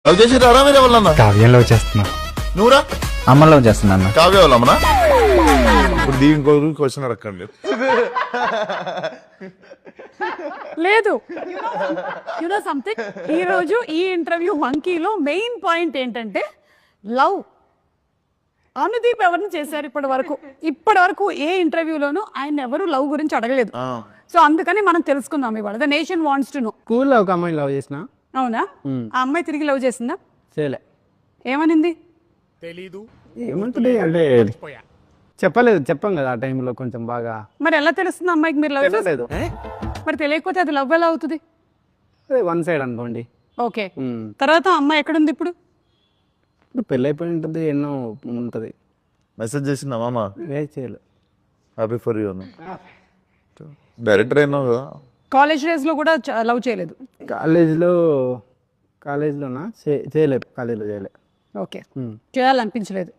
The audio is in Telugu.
లవ్ చేసి రారా మీరు ఎవరన్నా? కావ్యం లవ్ చేస్తున్నా. నువ్వురా? అమ్మ లవ్ చేస్తున్నా అన్న. కావ్య వాళ్ళమ్మనా? ఇప్పుడు దీని ఇంకో క్వశ్చన్ అడగండి. లేదు యునో సంథింగ్, ఈ రోజు ఈ ఇంటర్వ్యూ మంకీలో మెయిన్ పాయింట్ ఏంటంటే లవ్. అనుదీప్ ఎవరిని చేశారు ఇప్పటి వరకు ఏ ఇంటర్వ్యూలోనూ ఆయన ఎవరు లవ్ గురించి అడగలేదు. సో అందుకని మనం తెలుసుకుందాం ఇవాళ. The nation wants to know. స్కూల్లో ఒక అమ్మాయి లవ్ చేసిన. అవునా? ఆ అమ్మాయి తిరిగి లవ్ చేసిందా? చేయలే. ఏమనింది? ఏమంటుంది అంటే చెప్పాం కదా ఆ టైంలో కొంచెం బాగా. మరి ఎలా తెలుస్తుంది అమ్మాయికి మీరు లవ్ చేసి? లేదు, మరి తెలియకపోతే అది లవ్ ఎలా అవుతుంది? అదే వన్ సైడ్ అనుకోండి. ఓకే, తర్వాత అమ్మాయి ఎక్కడుంది ఇప్పుడు? ఇప్పుడు పెళ్ళి అయిపోయి ఉంటుంది, ఎన్నో ఉంటుంది. మెసేజ్ చేసిందా మామ? చేయలే. హ్యాపీ ఫర్ యూ అన్న. డైరెక్టర్ అయినావు కదా. కాలేజ్ డేస్ లో కూడా లవ్ చేయలేదు? కాలేజ్లోనా చేయలేదు. కాలేజ్లో చేయలే. ఓకే, చేయాలనిపించలేదు.